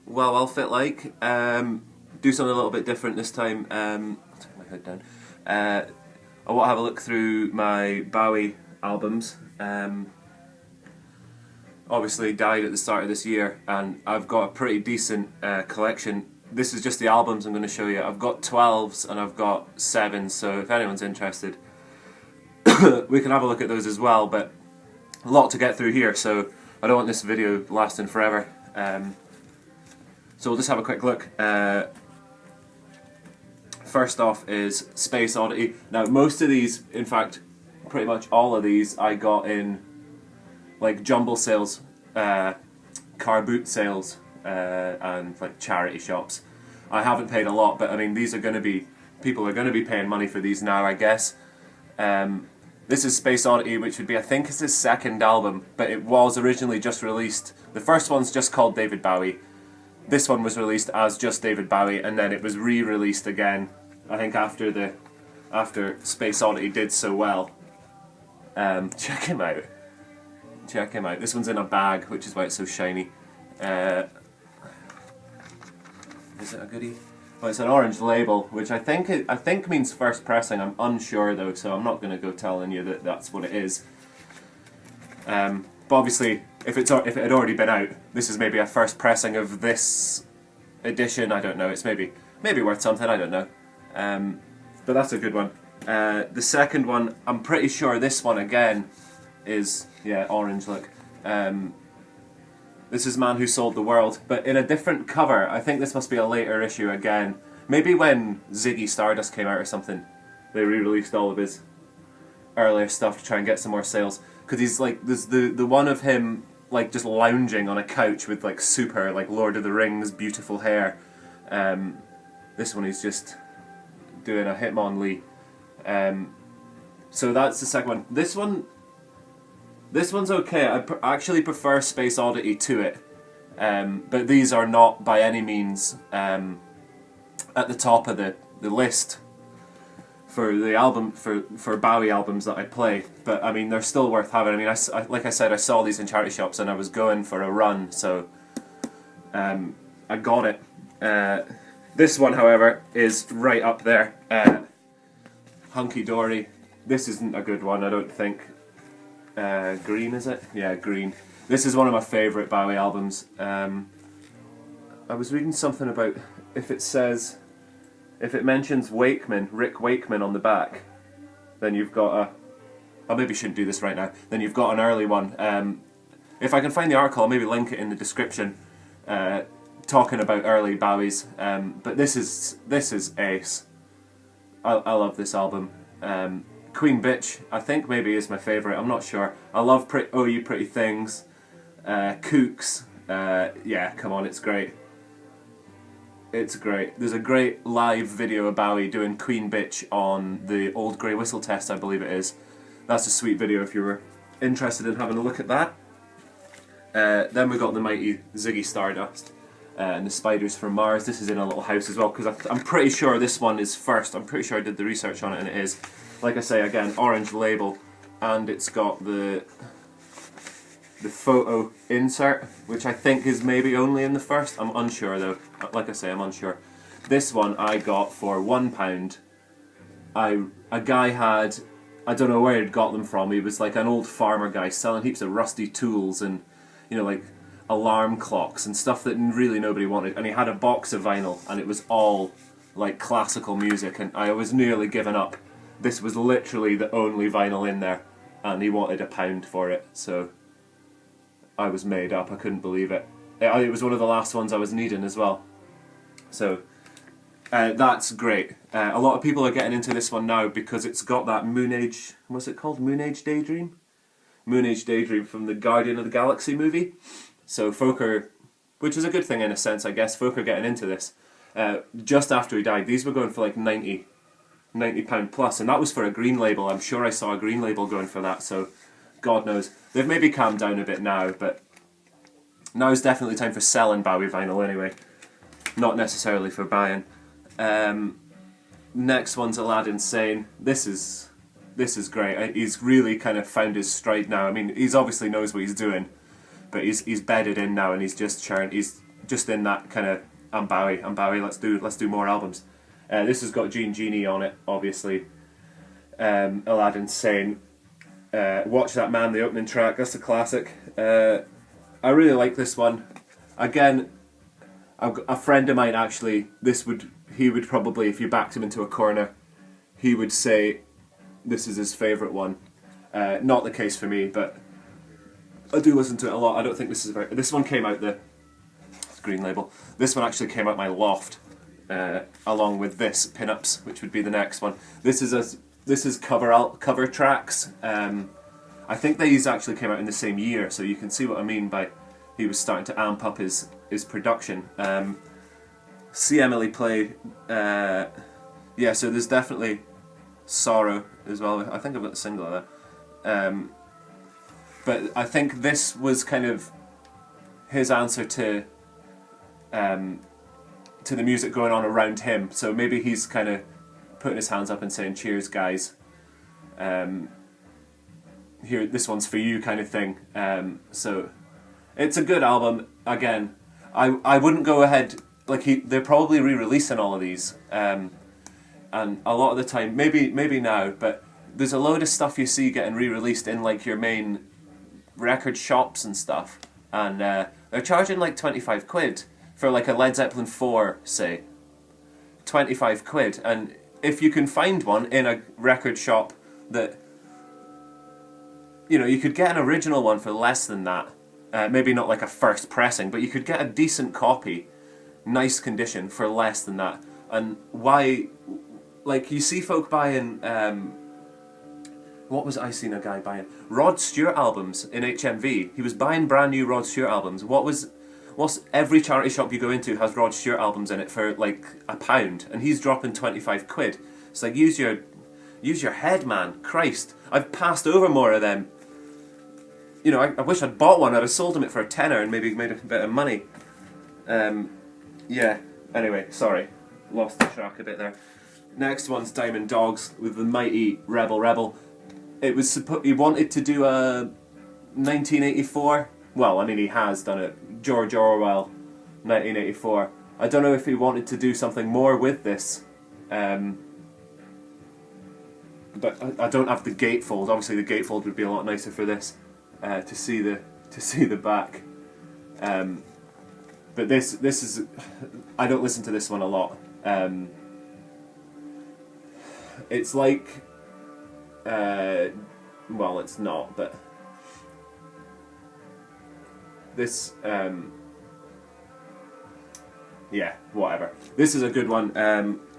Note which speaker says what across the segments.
Speaker 1: well, I'll fit like. Do something a little bit different this time. I'll take my hood down. I want to have a look through my Bowie albums. Obviously died at the start of this year, and I've got a pretty decent collection. This is just the albums I'm going to show you. I've got 12s and I've got 7s, so if anyone's interested, we can have a look at those as well, but a lot to get through here, so I don't want this video lasting forever. So we'll just have a quick look. First off is Space Oddity. Now most of these, in fact pretty much all of these, I got in like jumble sales, car boot sales, and like charity shops. I haven't paid a lot, but I mean these are going to be, people are going to be paying money for these now, I guess. This is Space Oddity, which would be, I think it's his second album, but it was originally just released. The first one's just called David Bowie. This one was released as just David Bowie, and then it was re-released again, I think after Space Oddity did so well. Check him out. Check him out. This one's in a bag, which is why it's so shiny. Is it a goodie? Well, it's an orange label, which I think means first pressing. I'm unsure though, so I'm not going to go telling you that that's what it is. But obviously, if it had already been out, this is maybe a first pressing of this edition. I don't know. It's maybe worth something. I don't know. But that's a good one. The second one, I'm pretty sure this one again is, yeah, orange. Look. This is Man Who Sold the World, but in a different cover. I think this must be a later issue again. Maybe when Ziggy Stardust came out or something, they re-released all of his earlier stuff to try and get some more sales. Because he's like, there's the one of him like just lounging on a couch with like super like Lord of the Rings beautiful hair. This one he's just doing a Hitmonlee. So that's the second one. This one's okay. I actually prefer Space Oddity to it, but these are not by any means at the top of the list for the album for Bowie albums that I play. But I mean, they're still worth having. I mean, like I said, I saw these in charity shops and I was going for a run, so I got it. This one, however, is right up there. Hunky Dory. This isn't a good one, I don't think. Green, is it? Yeah, Green. This is one of my favourite Bowie albums. I was reading something about if it mentions Rick Wakeman on the back, then you've got I maybe shouldn't do this right now. Then you've got an early one. If I can find the article, I'll maybe link it in the description, talking about early Bowies. But this is ace. I love this album. Queen Bitch, I think maybe is my favourite, I'm not sure. I love Oh You Pretty Things, Kooks, yeah, come on, it's great. It's great. There's a great live video of Bowie doing Queen Bitch on the Old Grey Whistle Test, I believe it is. That's a sweet video if you were interested in having a look at that. Then we got the mighty Ziggy Stardust and the Spiders from Mars. This is in a little house as well, because I'm pretty sure this one is first. I'm pretty sure I did the research on it and it is. Like I say, again, orange label, and it's got the photo insert, which I think is maybe only in the first. I'm unsure though. Like I say, I'm unsure. This one I got for £1. A guy had, I don't know where he'd got them from. He was like an old farmer guy selling heaps of rusty tools and, you know, like alarm clocks and stuff that really nobody wanted. And he had a box of vinyl, and it was all like classical music, and I was nearly given up. This was literally the only vinyl in there, and he wanted £1 for it, so I was made up. I couldn't believe it. It was one of the last ones I was needing as well. So that's great. A lot of people are getting into this one now because it's got that Moon Age, what's it called? Moon Age Daydream? Moon Age Daydream from the Guardian of the Galaxy movie. So folk are, which is a good thing in a sense, I guess, folk are getting into this. Just after he died, these were going for like £90 plus, and that was for a green label. I'm sure I saw a green label going for that, so God knows. They've maybe calmed down a bit now, but now is definitely time for selling Bowie vinyl anyway, not necessarily for buying. Next one's Aladdin Sane. This is great. He's really kind of found his stride now. I mean, he's obviously knows what he's doing, but he's bedded in now, and he's just churned. He's just in that kind of I'm Bowie, let's do more albums. This has got Genie on it, obviously. Aladdin Sane. Watch That Man, the opening track, that's a classic. I really like this one. Again, a friend of mine actually, he would probably, if you backed him into a corner, he would say this is his favourite one. Not the case for me, but I do listen to it a lot. I don't think this one came out green label. This one actually came out my loft, along with this Pinups, which would be the next one. This is cover tracks. I think these actually came out in the same year, so you can see what I mean by he was starting to amp up his production. See Emily play. Yeah, so there's definitely Sorrow as well. I think I've got the single of that. But I think this was kind of his answer to the music going on around him. So maybe he's kind of putting his hands up and saying, "Cheers, guys. Here, this one's for you," kind of thing. So it's a good album. Again, I wouldn't go ahead they're probably re-releasing all of these, and a lot of the time, maybe now, but there's a load of stuff you see getting re-released in like your main record shops and stuff, and they're charging like 25 quid for like a Led Zeppelin 4, say. 25 quid, and if you can find one in a record shop that, you could get an original one for less than that, maybe not like a first pressing, but you could get a decent copy, nice condition, for less than that. And why, you see folk buying, what was I seen a guy buying? Rod Stewart albums in HMV. He was buying brand new Rod Stewart albums. What's every charity shop you go into has Rod Stewart albums in it for like £1, and he's dropping 25 quid. It's like, use your head, man. Christ, I've passed over more of them. I wish I'd bought one. I'd have sold them it for a tenner and maybe made a bit of money. Yeah. Anyway, sorry, lost the track a bit there. Next one's Diamond Dogs with the mighty Rebel. It was he wanted to do a 1984. Well, I mean, he has done it. George Orwell, 1984. I don't know if he wanted to do something more with this. But I don't have the gatefold. Obviously, the gatefold would be a lot nicer for this, to see the back. But this is, I don't listen to this one a lot. It's like, well, it's not, but this, yeah, whatever. This is a good one.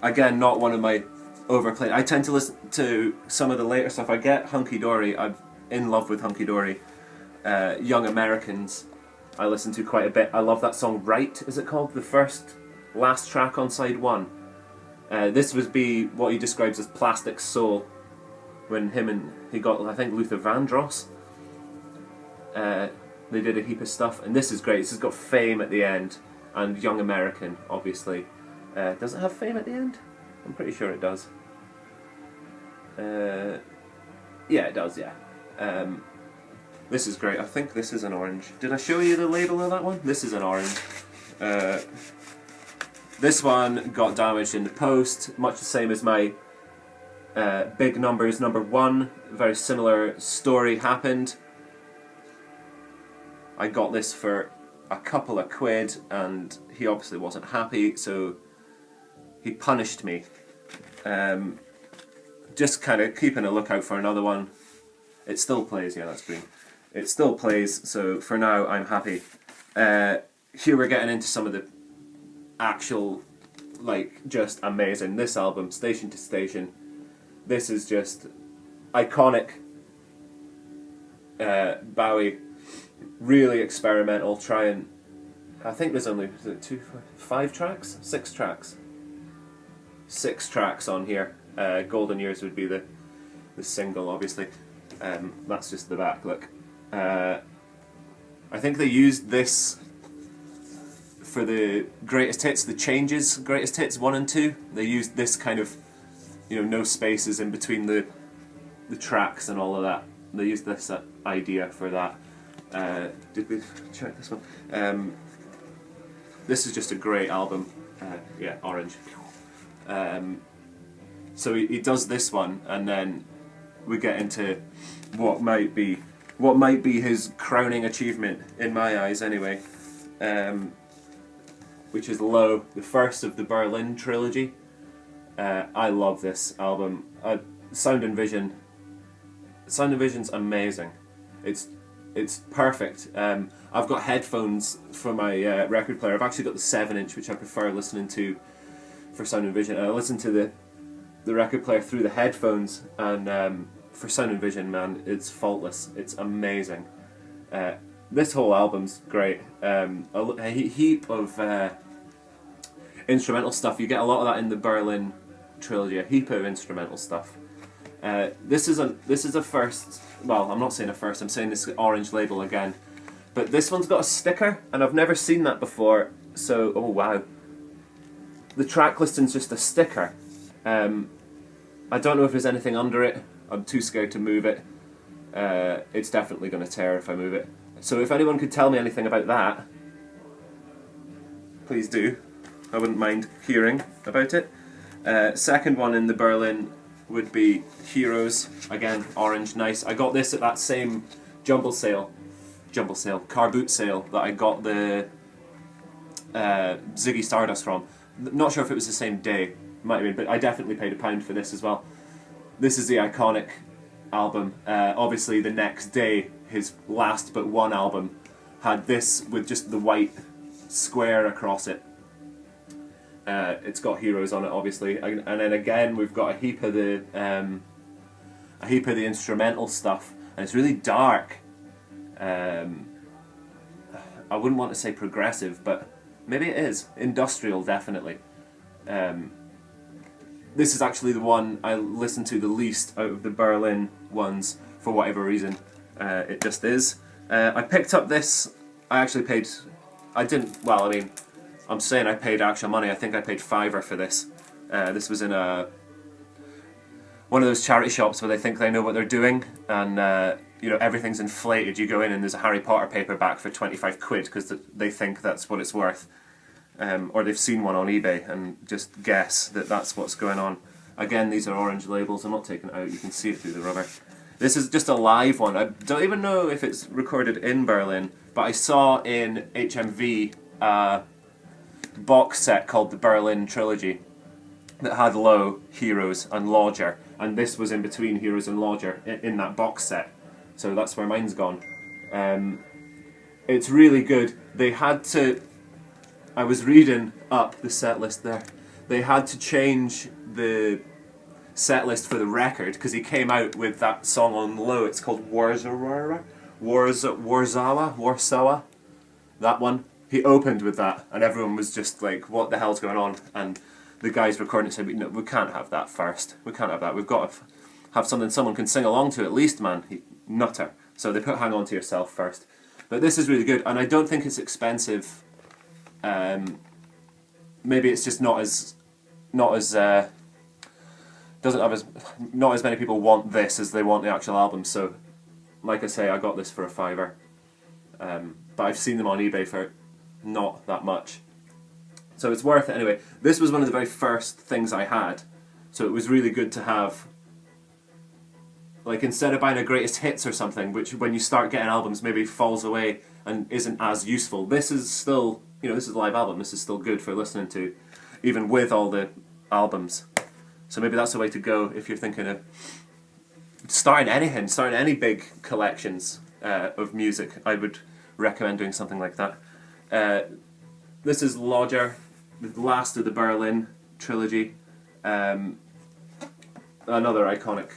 Speaker 1: Again, not one of my overplayed. I tend to listen to some of the later stuff. I get Hunky Dory. I'm in love with Hunky Dory. Young Americans, I listen to quite a bit. I love that song Right, is it called? The last track on side 1. This would be what he describes as Plastic Soul, when he got, I think, Luther Vandross. They did a heap of stuff, and this is great. This has got Fame at the end, and Young American, obviously. Does it have Fame at the end? I'm pretty sure it does. Yeah, it does, yeah. This is great. I think this is an orange. Did I show you the label of that one? This is an orange. This one got damaged in the post, much the same as my Big Numbers #1. Very similar story happened. I got this for a couple of quid, and he obviously wasn't happy, so he punished me. Just kind of keeping a lookout for another one. It still plays, yeah, that's green. It still plays, so for now I'm happy. Here we're getting into some of the actual, just amazing. This album, Station to Station, this is just iconic. Bowie, really experimental, I think there's only 5 tracks? 6 tracks. 6 tracks on here. Golden Years would be the single, obviously. That's just the back, look. I think they used this for the greatest hits, the Changes greatest hits 1 and 2. They used this kind of, no spaces in between the tracks and all of that. They used this idea for that. Did we check this one? this is just a great album. Yeah, orange. So he does this one, and then we get into what might be his crowning achievement in my eyes, anyway. Which is Low, the first of the Berlin trilogy. I love this album. Sound and Vision's amazing. It's perfect. I've got headphones for my record player. I've actually got the 7-inch, which I prefer listening to for Sound and Vision. And I listen to the record player through the headphones, and for Sound and Vision, man, it's faultless. It's amazing. This whole album's great. A heap of instrumental stuff. You get a lot of that in the Berlin trilogy. A heap of instrumental stuff. This is a first. Well, I'm not saying a first. I'm saying this orange label again. But this one's got a sticker, and I've never seen that before. So, oh wow. The track listing's just a sticker. I don't know if there's anything under it. I'm too scared to move it. It's definitely going to tear if I move it. So if anyone could tell me anything about that, please do. I wouldn't mind hearing about it. Second one in the Berlin would be Heroes. Again, orange, nice. I got this at that same car boot sale that I got the Ziggy Stardust from. Not sure if it was the same day, might have been, but I definitely paid £1 for this as well. This is the iconic album. Obviously the next day, his last but one album had this with just the white square across it. It's got Heroes on it, obviously, and then again we've got a heap of the instrumental stuff, and it's really dark. I wouldn't want to say progressive, but maybe it is. Industrial, definitely. This is actually the one I listen to the least out of the Berlin ones, for whatever reason. It just is. I picked up this. I'm saying I paid actual money. I think I paid £5 for this. This was in one of those charity shops where they think they know what they're doing, and everything's inflated. You go in and there's a Harry Potter paperback for £25 because they think that's what it's worth. Or they've seen one on eBay and just guess that that's what's going on. Again, these are orange labels. I'm not taking it out. You can see it through the rubber. This is just a live one. I don't even know if it's recorded in Berlin, but I saw in HMV a box set called the Berlin Trilogy that had Low, Heroes and Lodger, and this was in between Heroes and Lodger in that box set. So that's where mine's gone. It's really good. They had to... I was reading up the set list there. They had to change the set list for the record because he came out with that song on Low. It's called Warzawa. That one. He opened with that, and everyone was just like, "What the hell's going on?" And the guys recording it said, "No, we can't have that first. We can't have that. We've got to have something someone can sing along to at least, man." Nutter. So they put "Hang On to Yourself" first. But this is really good, and I don't think it's expensive. Maybe it's just not as many people want this as they want the actual album. So, like I say, I got this for a £5, but I've seen them on eBay for not that much, so it's worth it anyway. This was one of the very first things I had, so it was really good to have. Like, instead of buying a greatest hits or something, which when you start getting albums maybe falls away and isn't as useful, this is still, this is a live album. This is still good for listening to, even with all the albums. So maybe that's the way to go if you're thinking of starting any big collections of music. I would recommend doing something like that. This is Lodger, the last of the Berlin trilogy. Another iconic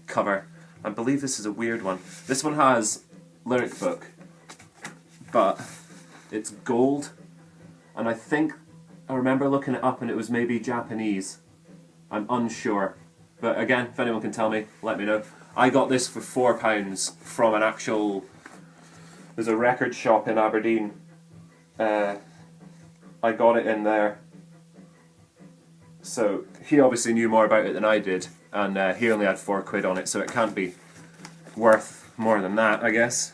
Speaker 1: cover. I believe this is a weird one. This one has lyric book, but it's gold, and I remember looking it up and it was maybe Japanese. I'm unsure, but again, if anyone can tell me, let me know. I got this for £4 from an actual... There's a record shop in Aberdeen. I got it in there. So he obviously knew more about it than I did, and he only had £4 on it, so it can't be worth more than that, I guess.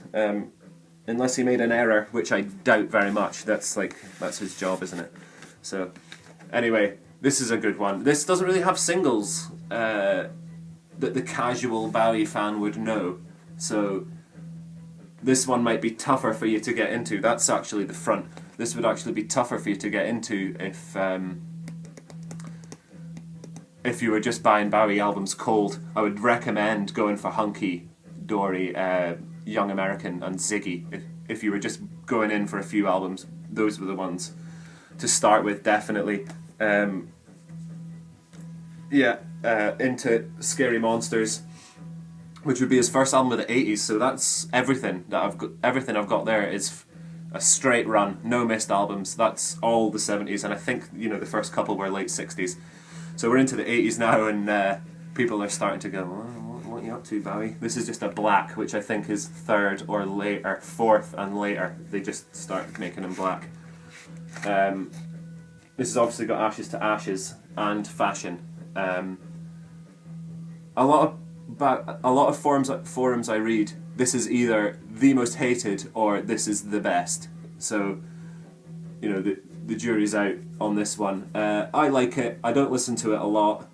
Speaker 1: unless he made an error, which I doubt very much. That's his job, isn't it? So, anyway, this is a good one. This doesn't really have singles that the casual Bowie fan would know. So, this one might be tougher for you to get into. That's actually the front. This would actually be tougher for you to get into if you were just buying Bowie albums cold. I would recommend going for Hunky Dory, Young American, and Ziggy. If you were just going in for a few albums, those were the ones to start with, definitely. Into Scary Monsters, which would be his first album of the 80s. So that's everything that I've got. Everything I've got there is a straight run, no missed albums. That's all the 70s, and I think the first couple were late 60s. So we're into the 80s now, and people are starting to go, what are you up to, Bowie? This is just a black, which I think is third or later, fourth and later. They just start making them black. This has obviously got Ashes to Ashes and Fashion. A lot of forums I read, this is either the most hated or this is the best. So, the jury's out on this one. I like it. I don't listen to it a lot,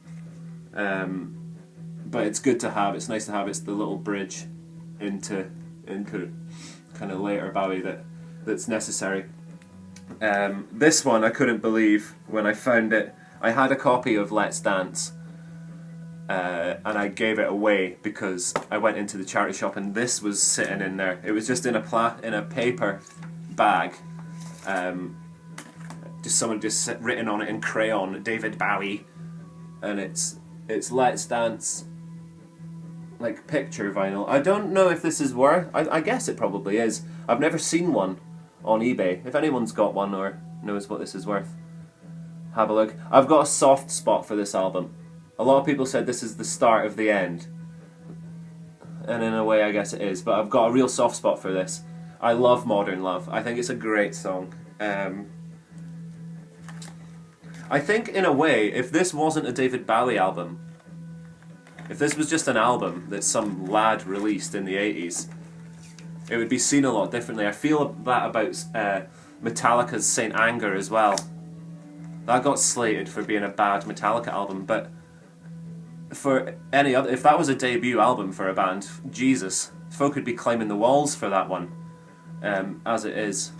Speaker 1: but it's good to have. It's nice to have. It's the little bridge into kind of later Bowie that's necessary. This one I couldn't believe when I found it. I had a copy of Let's Dance, and I gave it away because I went into the charity shop and this was sitting in there. It was just in a paper bag. Someone written on it in crayon, David Bowie, and it's Let's Dance, like picture vinyl. I don't know if this is worth. I guess it probably is. I've never seen one on eBay. If anyone's got one or knows what this is worth, have a look. I've got a soft spot for this album. A lot of people said this is the start of the end, and in a way I guess it is, but I've got a real soft spot for this. I love Modern Love. I think it's a great song. I think in a way, if this wasn't a David Bowie album, if this was just an album that some lad released in the 80s, it would be seen a lot differently. I feel that about Metallica's Saint Anger as well. That got slated for being a bad Metallica album, but for any other, if that was a debut album for a band, Jesus, folk would be climbing the walls for that one. As it is,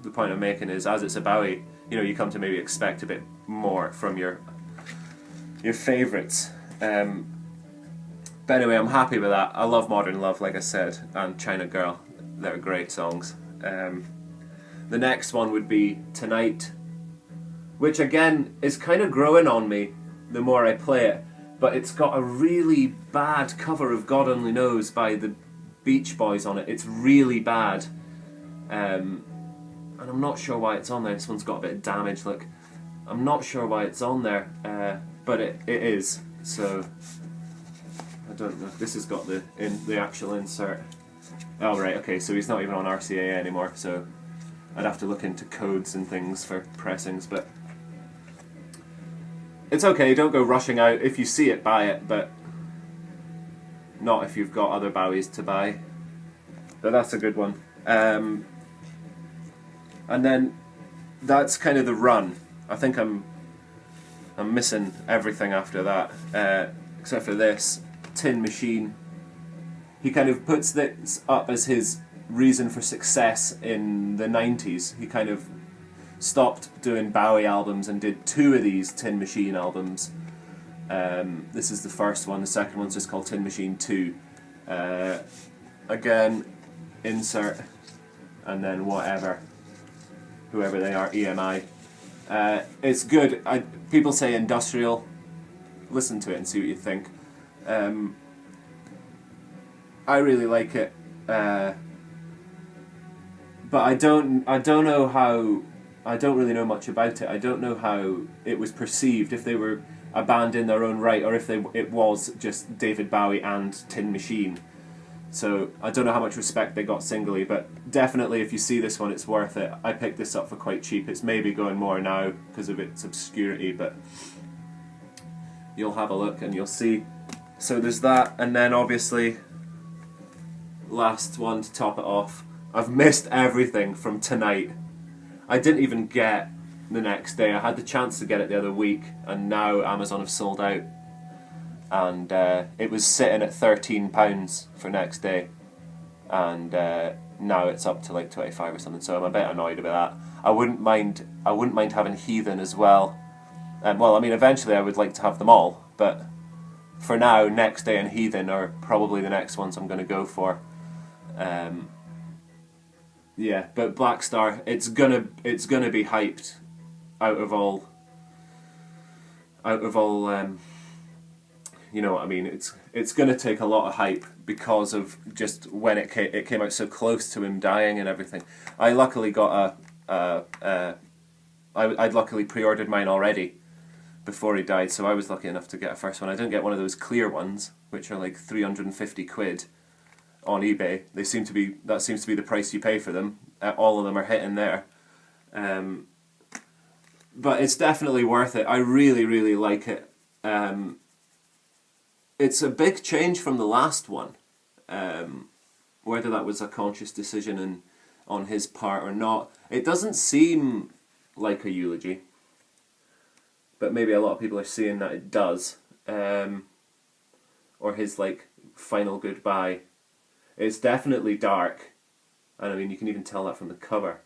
Speaker 1: the point I'm making is, as it's a Bowie, you come to maybe expect a bit more from your favourites. But anyway, I'm happy with that. I love Modern Love, like I said, and China Girl. They're great songs. The next one would be Tonight, which again is kind of growing on me the more I play it, but it's got a really bad cover of God Only Knows by the Beach Boys on it. It's really bad. And I'm not sure why it's on there. This one's got a bit of damage, look. I'm not sure why it's on there, but it is. So I don't know. This has got the actual insert. Oh right, okay. So he's not even on RCA anymore. So I'd have to look into codes and things for pressings, but it's okay. Don't go rushing out. If you see it, buy it, but not if you've got other Bowies to buy. But that's a good one. And then that's kind of the run. I think I'm missing everything after that, except for this. Tin Machine. He kind of puts this up as his reason for success in the 90s. He kind of stopped doing Bowie albums and did 2 of these Tin Machine albums. This is the first one. The second one's just called Tin Machine 2. Again, insert, and then whatever. Whoever they are, EMI. It's good. People say industrial. Listen to it and see what you think. I really like it, but I don't know how. I don't really know much about it. I don't know how it was perceived, if they were a band in their own right, or if it was just David Bowie and Tin Machine. So I don't know how much respect they got singly, but definitely if you see this one, it's worth it. I picked this up for quite cheap. It's maybe going more now because of its obscurity, but you'll have a look and you'll see. So there's that, and then obviously last one to top it off, I've missed everything from tonight. I didn't even get the next day. I had the chance to get it the other week, and now Amazon have sold out. And it was sitting at £13 for next day, and now it's up to like 25 or something. So I'm a bit annoyed about that. I wouldn't mind having Heathen as well. Well, I mean, eventually I would like to have them all, but for now, Next Day and Heathen are probably the next ones I'm going to go for. Yeah, but Black Star, it's gonna be hyped out of all. You know what I mean? It's gonna take a lot of hype because of just when it came out so close to him dying and everything. I luckily got I'd luckily pre-ordered mine already before he died, so I was lucky enough to get a first one. I didn't get one of those clear ones, which are like 350 quid on eBay. That seems to be the price you pay for them. All of them are hitting there. But it's definitely worth it. I really, really like it. It's a big change from the last one. Whether that was a conscious decision on his part or not, it doesn't seem like a eulogy. But maybe a lot of people are seeing that it does. Or his like final goodbye. It's definitely dark, and I mean you can even tell that from the cover.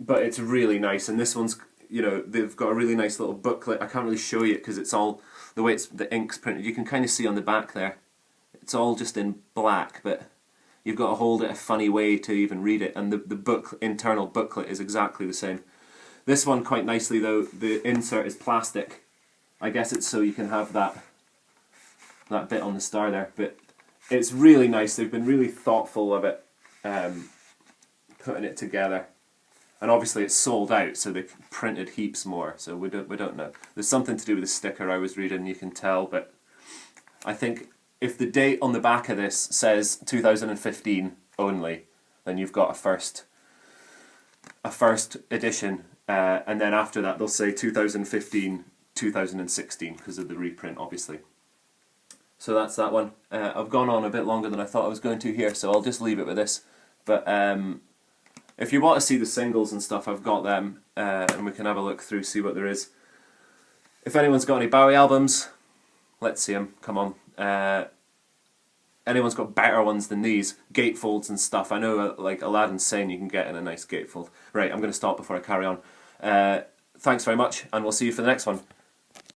Speaker 1: But it's really nice, and this one's, you know, they've got a really nice little booklet. I can't really show you it because it's all the way the ink's printed. You can kind of see on the back there, it's all just in black, but you've got to hold it a funny way to even read it, and the internal booklet is exactly the same. This one, quite nicely though, the insert is plastic. I guess it's so you can have that bit on the star there, but it's really nice. They've been really thoughtful of it, putting it together. And obviously it's sold out, so they printed heaps more, so we don't know. There's something to do with the sticker I was reading, you can tell, but I think if the date on the back of this says 2015 only, then you've got a first edition, and then after that they'll say 2015, 2016, because of the reprint, obviously. So that's that one. I've gone on a bit longer than I thought I was going to here, so I'll just leave it with this. But if you want to see the singles and stuff, I've got them, and we can have a look through, see what there is. If anyone's got any Bowie albums, let's see them, come on. Anyone's got better ones than these, gatefolds and stuff. I know like Aladdin Sane you can get in a nice gatefold. Right, I'm going to stop before I carry on. Thanks very much, and we'll see you for the next one.